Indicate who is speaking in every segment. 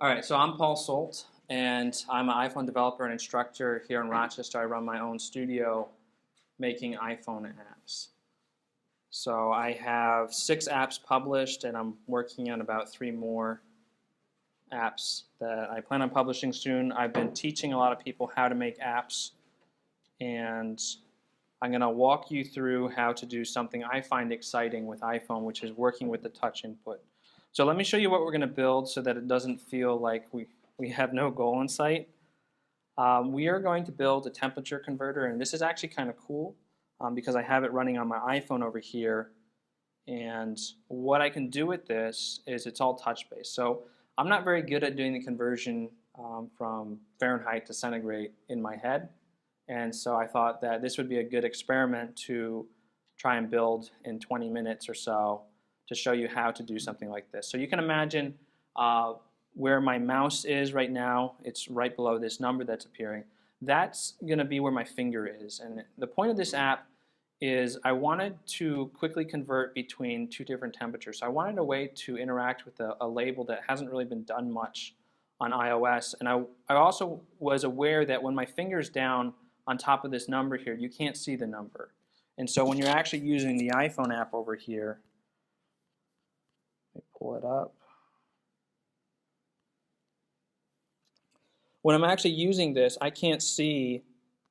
Speaker 1: All right, so I'm Paul Solt, and I'm an iPhone developer and instructor here in Rochester. I run my own studio making iPhone apps. So I have 6 apps published, and I'm working on about 3 more apps that I plan on publishing soon. I've been teaching a lot of people how to make apps, and I'm going to walk you through how to do something I find exciting with iPhone, which is working with the touch input. So let me show you what we're going to build so that it doesn't feel like we have no goal in sight. We are going to build a temperature converter, and this is actually kind of cool because I have it running on my iPhone over here. And what I can do with this is it's all touch-based. So I'm not very good at doing the conversion from Fahrenheit to centigrade in my head. And so I thought that this would be a good experiment to try and build in 20 minutes or so to show you how to do something like this. So you can imagine where my mouse is right now. It's right below this number that's appearing. That's going to be where my finger is. And the point of this app is I wanted to quickly convert between 2 different temperatures. So I wanted a way to interact with a label that hasn't really been done much on iOS. And I also was aware that when my finger's down on top of this number here, you can't see the number. And so when you're actually using the iPhone app over here, let me pull it up. When I'm actually using this, I can't see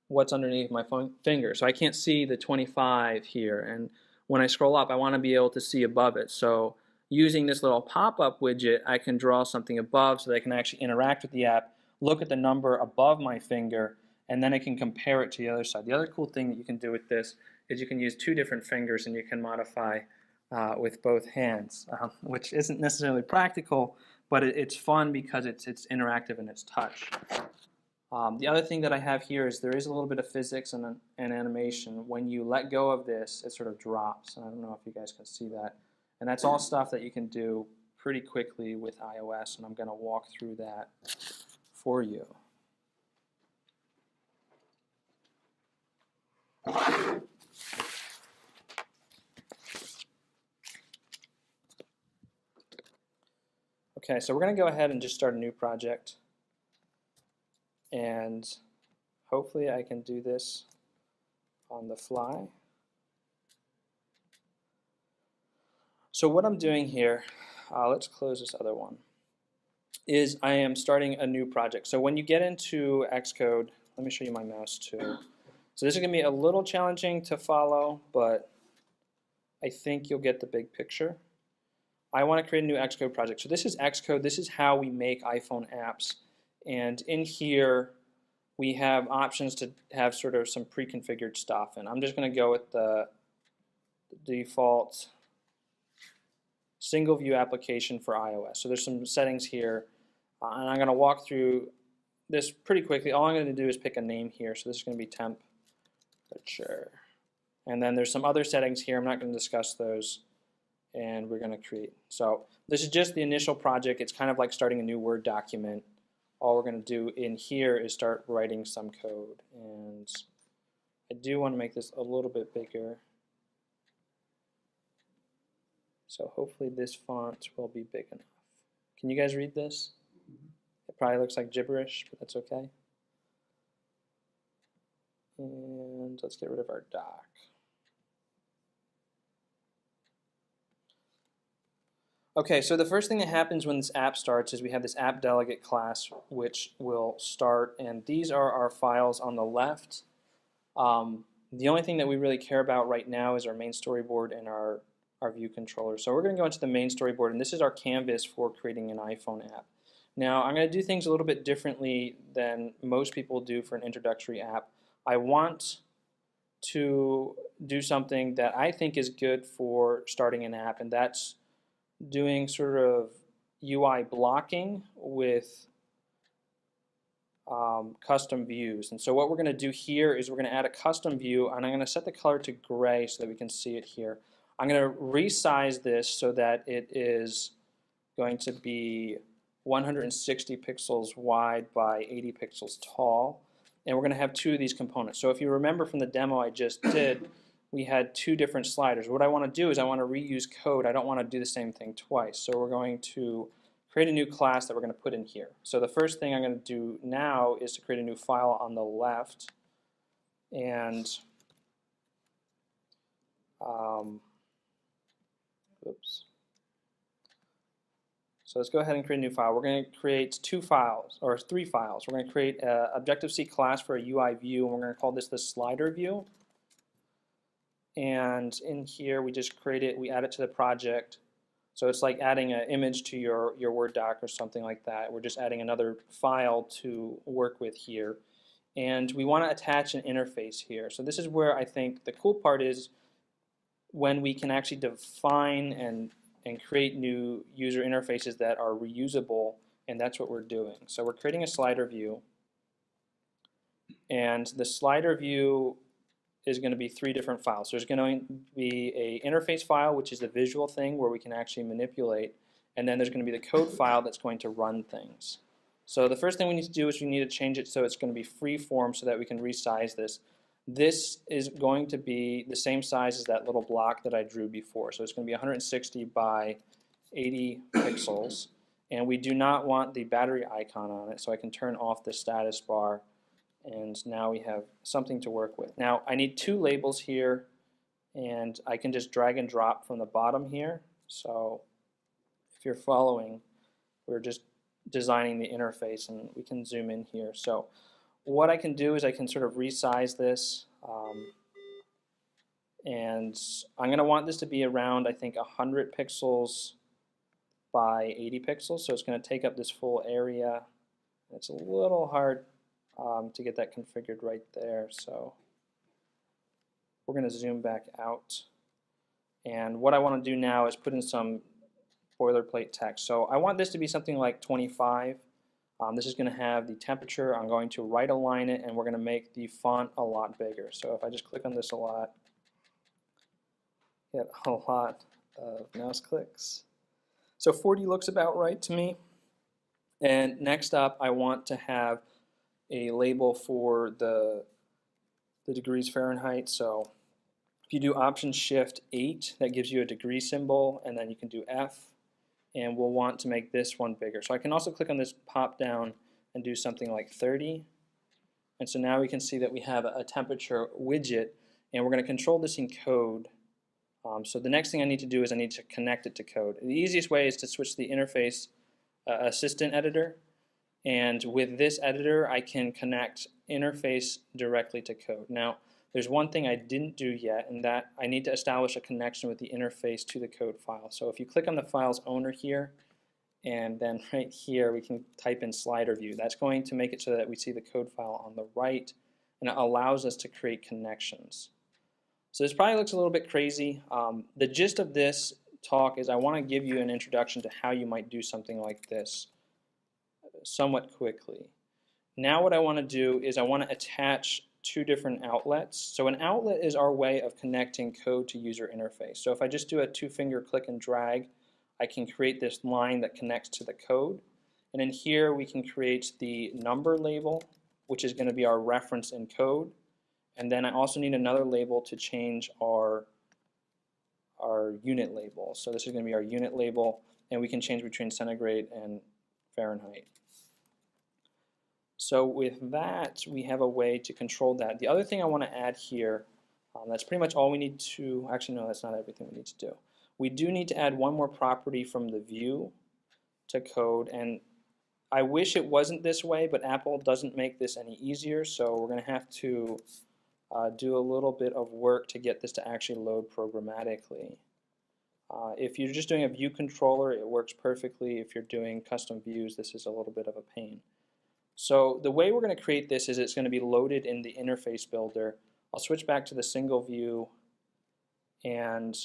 Speaker 1: what's underneath my finger. So I can't see the 25 here. And when I scroll up, I want to be able to see above it. So using this little pop-up widget, I can draw something above so that I can actually interact with the app, look at the number above my finger, and then I can compare it to the other side. The other cool thing that you can do with this is you can use 2 different fingers and you can modify with both hands, which isn't necessarily practical, but it's fun because it's interactive and it's touch. The other thing that I have here is there is a little bit of physics and animation. When you let go of this, it sort of drops. And I don't know if you guys can see that. And that's all stuff that you can do pretty quickly with iOS, and I'm going to walk through that for you. Okay, so we're going to go ahead and just start a new project. And hopefully I can do this on the fly. So what I'm doing here, let's close this other one, is I am starting a new project. So when you get into Xcode, let me show you my mouse too. So this is going to be a little challenging to follow, but I think you'll get the big picture. I want to create a new Xcode project. So this is Xcode. This is how we make iPhone apps. And in here, we have options to have sort of some pre-configured stuff. And I'm just going to go with the default single view application for iOS. So there's some settings here. And I'm going to walk through this pretty quickly. All I'm going to do is pick a name here. So this is going to be temperature. And then there's some other settings here. I'm not going to discuss those. And we're going to create. So this is just the initial project. It's kind of like starting a new Word document. All we're going to do in here is start writing some code. And I do want to make this a little bit bigger. So hopefully this font will be big enough. Can you guys read this? It probably looks like gibberish, but that's okay. And let's get rid of our doc. Okay, so the first thing that happens when this app starts is we have this app delegate class which will start, and these are our files on the left. The only thing that we really care about right now is our main storyboard and our view controller. So we're going to go into the main storyboard, and this is our canvas for creating an iPhone app. Now I'm going to do things a little bit differently than most people do for an introductory app. I want to do something that I think is good for starting an app, and that's doing sort of UI blocking with custom views. And so what we're going to do here is we're going to add a custom view, and I'm going to set the color to gray so that we can see it here. I'm going to resize this so that it is going to be 160 pixels wide by 80 pixels tall. And we're going to have 2 of these components. So if you remember from the demo I just did, we had 2 different sliders. What I want to do is I want to reuse code. I don't want to do the same thing twice. So we're going to create a new class that we're going to put in here. So the first thing I'm going to do now is to create a new file on the left, and oops. So let's go ahead and create a new file. We're going to create 2 files, or 3 files. We're going to create an Objective-C class for a UI view, and we're going to call this the slider view. And in here, we just create it, we add it to the project. So it's like adding an image to your Word doc or something like that. We're just adding another file to work with here. And we want to attach an interface here. So this is where I think the cool part is when we can actually define and create new user interfaces that are reusable, and that's what we're doing. So we're creating a slider view, and the slider view is going to be 3 different files. There's going to be an interface file, which is the visual thing where we can actually manipulate, and then there's going to be the code file that's going to run things. So the first thing we need to do is we need to change it so it's going to be free form so that we can resize this. This is going to be the same size as that little block that I drew before. So it's going to be 160 by 80 pixels. And we do not want the battery icon on it, so I can turn off the status bar. And now we have something to work with. Now I need 2 labels here, and I can just drag and drop from the bottom here. So if you're following, we're just designing the interface, and we can zoom in here. So what I can do is I can sort of resize this, and I'm going to want this to be around, I think, 100 pixels by 80 pixels, so it's going to take up this full area. It's a little hard to get that configured right there, so we're going to zoom back out. And what I want to do now is put in some boilerplate text. So I want this to be something like 25. This is going to have the temperature. I'm going to right align it, and we're going to make the font a lot bigger. So if I just click on this a lot, get a lot of mouse clicks. So 40 looks about right to me. And next up, I want to have a label for the degrees Fahrenheit. So if you do Option-Shift-8, that gives you a degree symbol, and then you can do F. And we'll want to make this one bigger. So I can also click on this pop down and do something like 30. And so now we can see that we have a temperature widget, and we're going to control this in code. So the next thing I need to do is I need to connect it to code. The easiest way is to switch the interface assistant editor, and with this editor I can connect interface directly to code. Now there's one thing I didn't do yet, and that I need to establish a connection with the interface to the code file. So if you click on the file's owner here, and then right here we can type in slider view. That's going to make it so that we see the code file on the right, and it allows us to create connections. So this probably looks a little bit crazy. The gist of this talk is I want to give you an introduction to how you might do something like this somewhat quickly. Now what I want to do is I want to attach 2 different outlets. So an outlet is our way of connecting code to user interface. So if I just do a 2-finger click and drag, I can create this line that connects to the code. And in here we can create the number label, which is going to be our reference in code. And then I also need another label to change our unit label. So this is going to be our unit label, and we can change between centigrade and Fahrenheit. So with that, we have a way to control that. The other thing I want to add here, that's pretty much all we need to, actually no, that's not everything we need to do. We do need to add one more property from the view to code, and I wish it wasn't this way, but Apple doesn't make this any easier, so we're going to have to do a little bit of work to get this to actually load programmatically. If you're just doing a view controller, it works perfectly. If you're doing custom views, this is a little bit of a pain. So the way we're going to create this is it's going to be loaded in the interface builder. I'll switch back to the single view, and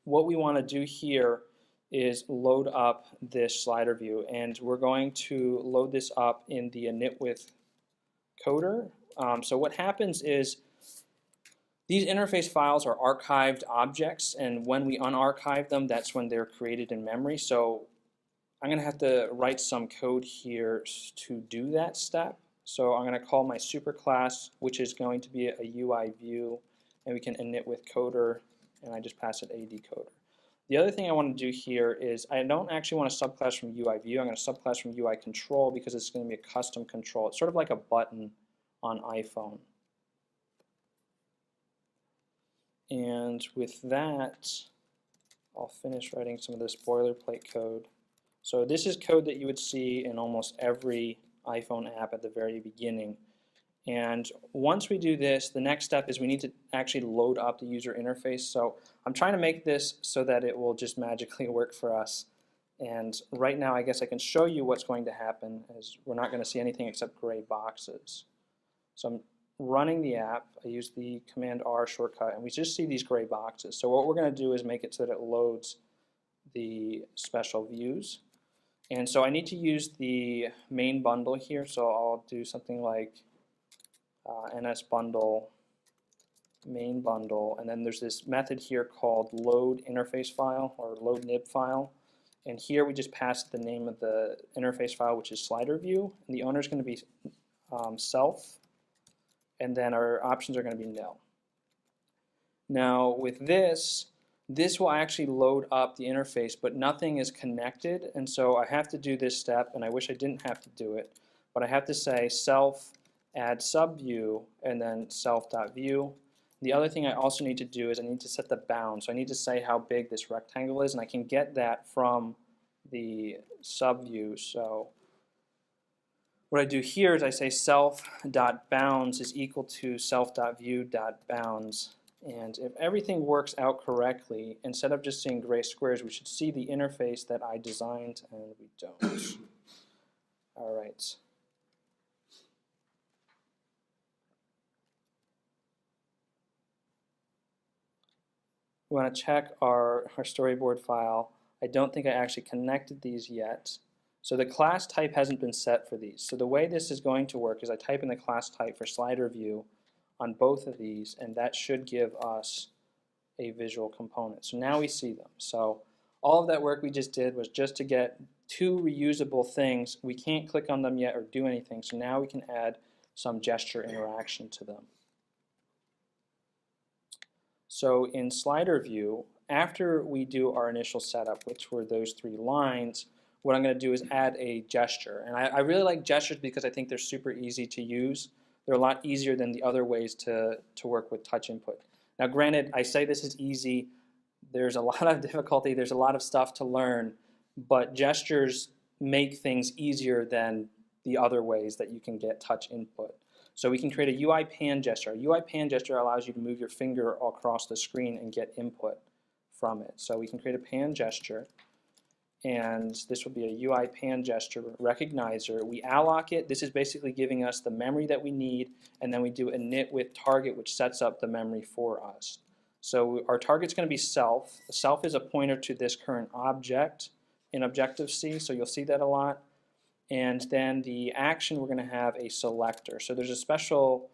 Speaker 1: what we want to do here is load up this slider view, and we're going to load this up in the initwith coder. So what happens is these interface files are archived objects, and when we unarchive them, that's when they're created in memory. So I'm going to have to write some code here to do that step. So I'm going to call my superclass, which is going to be a UIView, and we can init with coder, and I just pass it a decoder. The other thing I want to do here is I don't actually want a subclass from UIView. I'm going to subclass from UI control because it's going to be a custom control. It's sort of like a button on iPhone. And with that, I'll finish writing some of this boilerplate code. So this is code that you would see in almost every iPhone app at the very beginning. And once we do this, the next step is we need to actually load up the user interface. So I'm trying to make this so that it will just magically work for us. And right now I guess I can show you what's going to happen, as we're not going to see anything except gray boxes. So I'm running the app. I use the Command R shortcut, and we just see these gray boxes. So what we're going to do is make it so that it loads the special views. And so I need to use the main bundle here. So I'll do something like NS bundle, main bundle, and then there's this method here called load interface file or load nib file. And here we just pass the name of the interface file, which is slider view, and the owner is going to be self, and then our options are going to be nil. Now with this will actually load up the interface, but nothing is connected, and so I have to do this step, and I wish I didn't have to do it, but I have to say self add subview and then self.view. The other thing I also need to do is I need to set the bound. So I need to say how big this rectangle is, and I can get that from the subview. So what I do here is I say self.bounds is equal to self.view.bounds. And if everything works out correctly, instead of just seeing gray squares, we should see the interface that I designed, and we don't. All right. We want to check our storyboard file. I don't think I actually connected these yet. So the class type hasn't been set for these. So the way this is going to work is I type in the class type for slider view on both of these, and that should give us a visual component. So now we see them. So all of that work we just did was just to get two reusable things. We can't click on them yet or do anything, so now we can add some gesture interaction to them. So in slider view, after we do our initial setup, which were those 3 lines, what I'm going to do is add a gesture. And I really like gestures because I think they're super easy to use. They're a lot easier than the other ways to work with touch input. Now granted, I say this is easy. There's a lot of difficulty. There's a lot of stuff to learn. But gestures make things easier than the other ways that you can get touch input. So we can create a UIPanGesture. A UIPanGesture allows you to move your finger across the screen and get input from it. So we can create a pan gesture, and this will be a UIPanGestureRecognizer. We alloc it. This is basically giving us the memory that we need, and then we do init with target, which sets up the memory for us. So our target's going to be self. Self is a pointer to this current object in Objective-C, so you'll see that a lot. And then the action, we're going to have a selector. So there's a special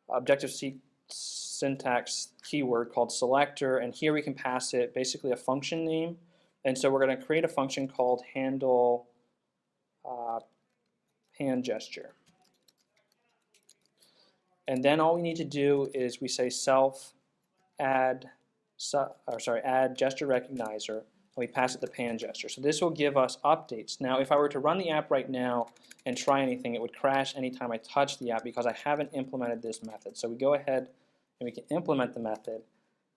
Speaker 1: Objective-C syntax keyword called selector, and here we can pass it basically a function name. And so we're going to create a function called handle pan gesture. And then all we need to do is we say self add gesture recognizer, and we pass it the pan gesture. So this will give us updates. Now if I were to run the app right now and try anything, it would crash anytime I touch the app because I haven't implemented this method. So we go ahead and we can implement the method,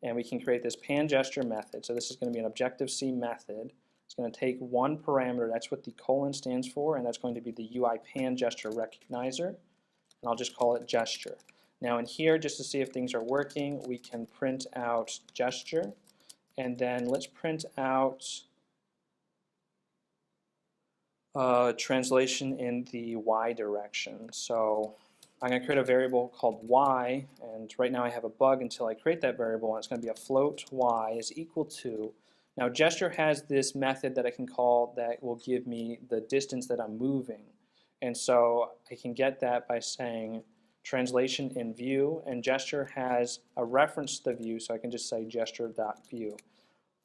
Speaker 1: and we can create this pan gesture method. So this is going to be an Objective-C method. It's going to take one parameter, that's what the colon stands for, and that's going to be the UIPanGestureRecognizer, and I'll just call it gesture. Now in here, just to see if things are working, we can print out gesture, and then let's print out translation in the Y direction. So I'm going to create a variable called Y, and right now I have a bug until I create that variable, and it's going to be a float Y is equal to. Now gesture has this method that I can call that will give me the distance that I'm moving, and so I can get that by saying translation in view, and gesture has a reference to the view, so I can just say gesture.view.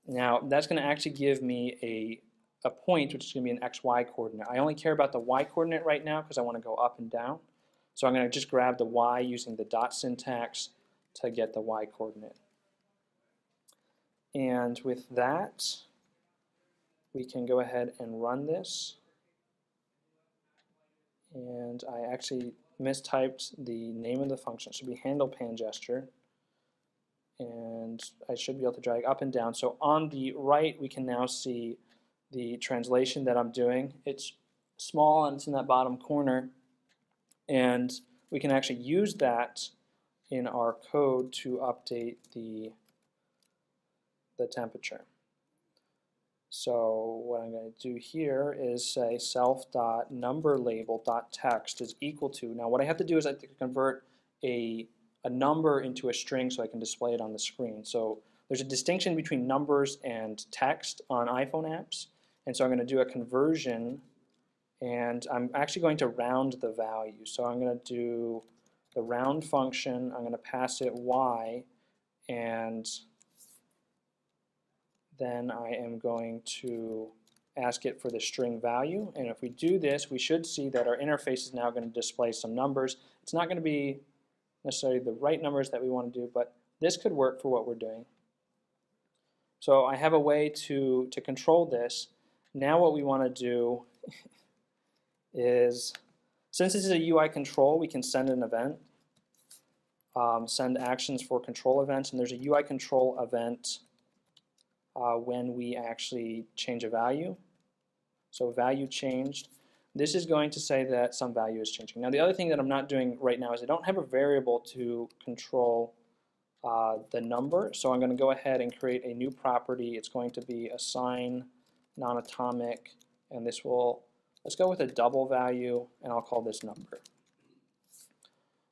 Speaker 1: Now that's going to actually give me a point, which is going to be an XY coordinate. I only care about the Y coordinate right now because I want to go up and down. So I'm going to just grab the Y using the dot syntax to get the Y coordinate. And with that, we can go ahead and run this. And I actually mistyped the name of the function. It should be handle pan gesture. And I should be able to drag up and down. So on the right, we can now see the translation that I'm doing. It's small and it's in that bottom corner. And we can actually use that in our code to update the temperature. So what I'm going to do here is say self.numberLabel.text is equal to. Now what I have to do is I have to convert a number into a string so I can display it on the screen. So there's a distinction between numbers and text on iPhone apps. And so I'm going to do a conversion, and I'm actually going to round the value. So I'm going to do the round function. I'm going to pass it y, and then I am going to ask it for the string value. And if we do this, we should see that our interface is now going to display some numbers. It's not going to be necessarily the right numbers that we want to do, but this could work for what we're doing. So I have a way to control this. Now what we want to do is, since this is a UI control, we can send an event, send actions for control events, and there's a UI control event when we actually change a value. So value changed. This is going to say that some value is changing. Now the other thing that I'm not doing right now is I don't have a variable to control the number, so I'm going to go ahead and create a new property. It's going to be assign non-atomic, and this will, let's go with a double value, and I'll call this number.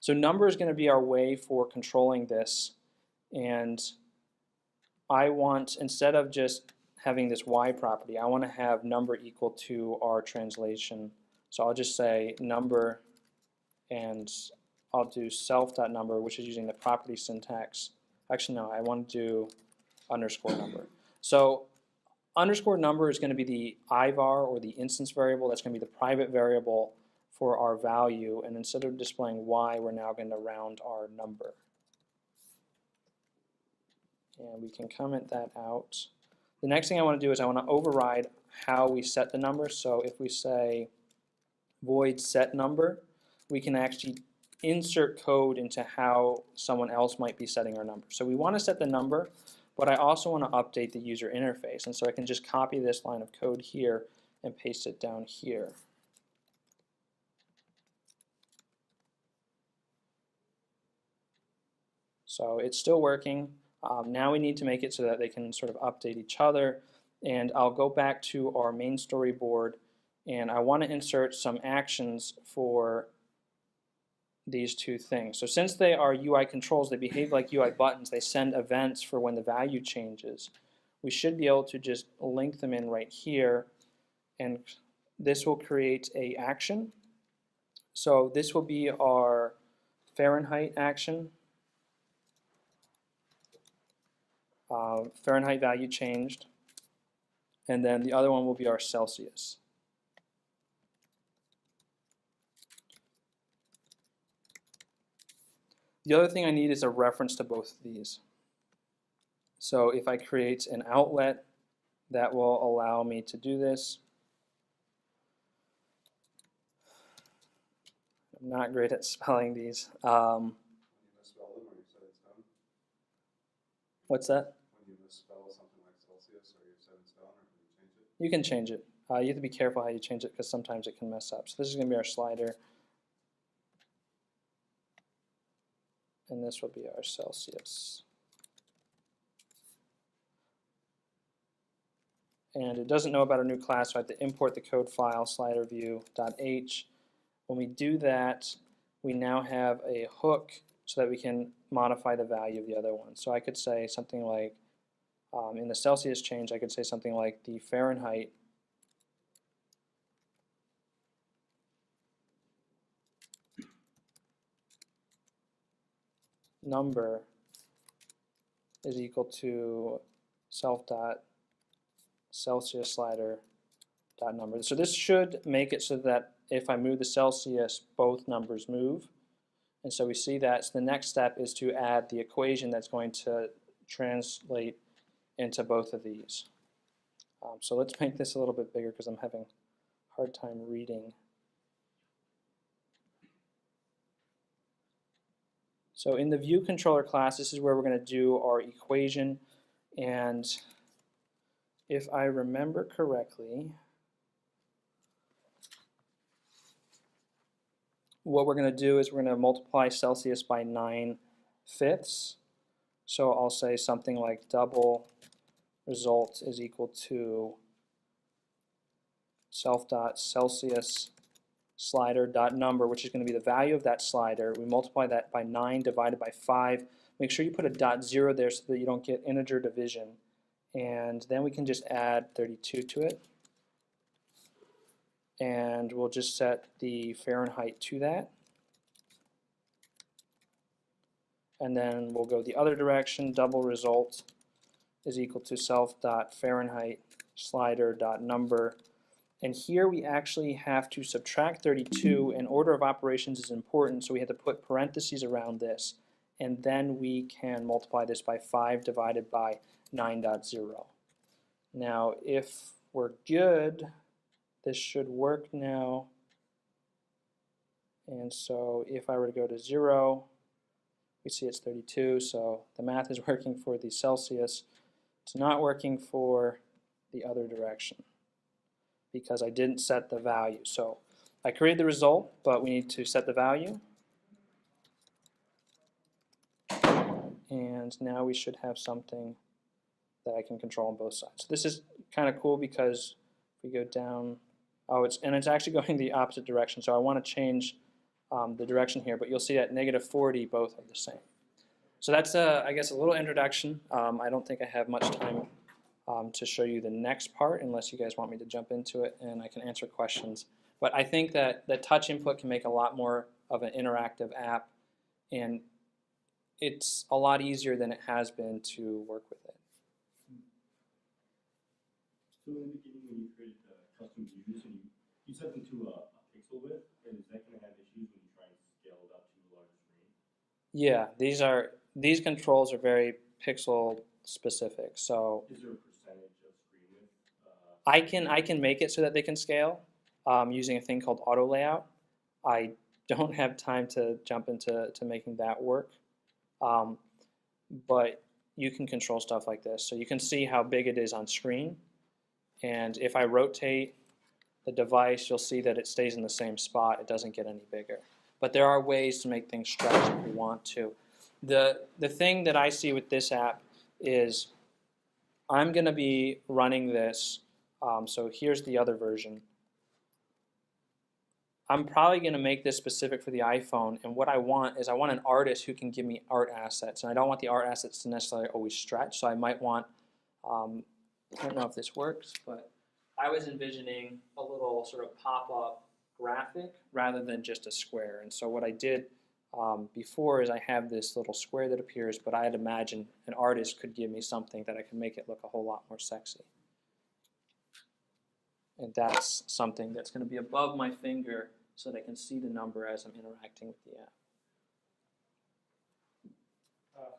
Speaker 1: So number is going to be our way for controlling this, and I want, instead of just having this y property, I want to have number equal to our translation. So I'll just say number, and I'll do self.number, which is using the property syntax. Actually, no, I want to do underscore number. So underscore number is going to be the ivar, or the instance variable. That's going to be the private variable for our value. And instead of displaying y, we're now going to round our number. And we can comment that out. The next thing I want to do is I want to override how we set the number. So if we say void set number, we can actually insert code into how someone else might be setting our number. So we want to set the number, but I also want to update the user interface. And so I can just copy this line of code here and paste it down here. So it's still working. Now we need to make it so that they can sort of update each other. And I'll go back to our main storyboard, and I want to insert some actions for these two things. So since they are UI controls, they behave like UI buttons. They send events for when the value changes. We should be able to just link them in right here, and this will create a action. So this will be our Fahrenheit action. Fahrenheit value changed, and then the other one will be our Celsius. The other thing I need is a reference to both of these. So if I create an outlet, that will allow me to do this. I'm not great at spelling these. What's that?
Speaker 2: When you misspell something like Celsius, or you set in stone, or can you change it?
Speaker 1: You can change it. You have to be careful how you change it because sometimes it can mess up. So this is going to be our slider, and this will be our Celsius. And it doesn't know about our new class, so I have to import the code file sliderview.h. When we do that, we now have a hook so that we can modify the value of the other one. So I could say something like, in the Celsius change, I could say something like the Fahrenheit number is equal to self.Celsius slider dot number. So this should make it so that if I move the Celsius, both numbers move. And so we see that. So the next step is to add the equation that's going to translate into both of these. So let's make this a little bit bigger because I'm having a hard time reading. So in the view controller class, this is where we're going to do our equation. And if I remember correctly, what we're going to do is we're going to multiply Celsius by 9/5. So I'll say something like double result is equal to self.Celsius slider.number, which is going to be the value of that slider. We multiply that by 9 divided by 5. Make sure you put a .0 there so that you don't get integer division. And then we can just add 32 to it. And we'll just set the Fahrenheit to that. And then we'll go the other direction. Double result is equal to self.Fahrenheit slider.number. And here we actually have to subtract 32, and order of operations is important, so we have to put parentheses around this. And then we can multiply this by 5 divided by 9.0. Now, if we're good, this should work now. And so if I were to go to 0, we see it's 32, so the math is working for the Celsius. It's not working for the other direction because I didn't set the value. So I created the result, but we need to set the value. And now we should have something that I can control on both sides. So this is kind of cool because if we go down, it's actually going the opposite direction. So I want to change the direction here, but you'll see at -40 both are the same. So that's, I guess, a little introduction. I don't think I have much time to show you the next part unless you guys want me to jump into it and I can answer questions. But I think that the touch input can make a lot more of an interactive app, and it's a lot easier than it has been to work with it.
Speaker 3: So in the beginning when you created custom views and you set them to a pixel width, and is that going to have issues when you try and scale it up to a larger screen?
Speaker 1: Yeah, these controls are very pixel specific. So
Speaker 3: is there a percentage of screen width?
Speaker 1: I can make it so that they can scale using a thing called auto layout. I don't have time to jump into making that work, but you can control stuff like this. So you can see how big it is on screen, and if I rotate the device, you'll see that it stays in the same spot. It doesn't get any bigger. But there are ways to make things stretch if you want to. The thing that I see with this app is I'm going to be running this. So here's the other version. I'm probably going to make this specific for the iPhone, and what I want is I want an artist who can give me art assets, and I don't want the art assets to necessarily always stretch, so I might want, I don't know if this works, but I was envisioning a little sort of pop-up graphic rather than just a square. And so what I did before is I have this little square that appears, but I had imagined an artist could give me something that I could make it look a whole lot more sexy. And that's something that's going to be above my finger so that I can see the number as I'm interacting with the app.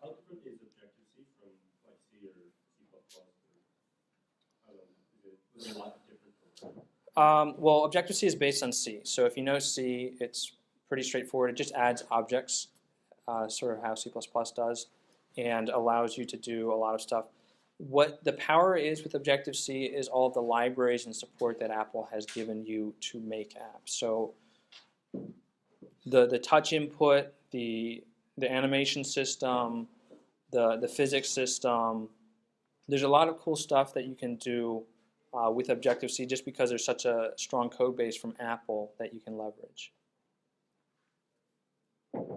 Speaker 3: How different is Objective-C from like C or C++? Is it a lot different?
Speaker 1: Well, Objective-C is based on C. So if you know C, it's pretty straightforward. It just adds objects, sort of how C++ does, and allows you to do a lot of stuff. What the power is with Objective-C is all of the libraries and support that Apple has given you to make apps. So the touch input, the animation system, the physics system, there's a lot of cool stuff that you can do with Objective-C just because there's such a strong code base from Apple that you can leverage.
Speaker 4: For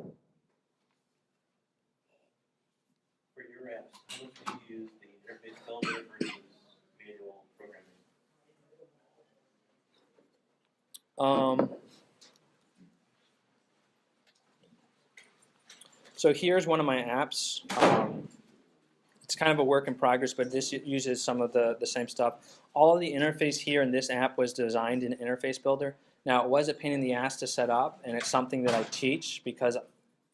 Speaker 4: your apps, how much do you use the interface builder versus manual programming?
Speaker 1: So here's one of my apps. It's kind of a work in progress, but this uses some of the same stuff. All of the interface here in this app was designed in Interface Builder. Now, it was a pain in the ass to set up, and it's something that I teach because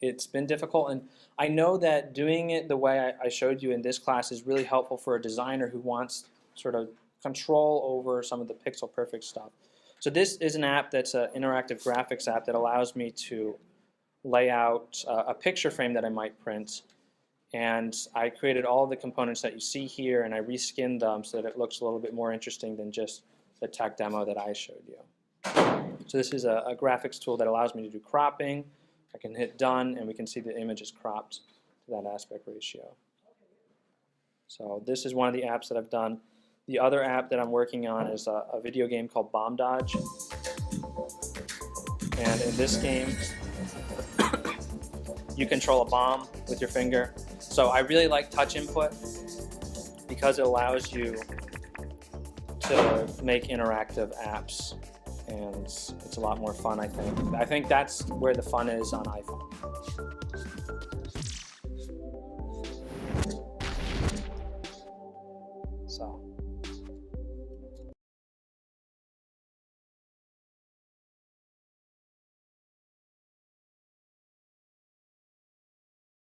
Speaker 1: it's been difficult, and I know that doing it the way I showed you in this class is really helpful for a designer who wants sort of control over some of the pixel perfect stuff. So this is an app that's an interactive graphics app that allows me to lay out a picture frame that I might print, and I created all the components that you see here, and I reskinned them so that it looks a little bit more interesting than just the tech demo that I showed you. So this is a graphics tool that allows me to do cropping. I can hit done, and we can see the image is cropped to that aspect ratio. So this is one of the apps that I've done. The other app that I'm working on is a video game called Bomb Dodge. And in this game, you control a bomb with your finger. So I really like touch input because it allows you to make interactive apps, and it's a lot more fun, I think. I think that's where the fun is on iPhone.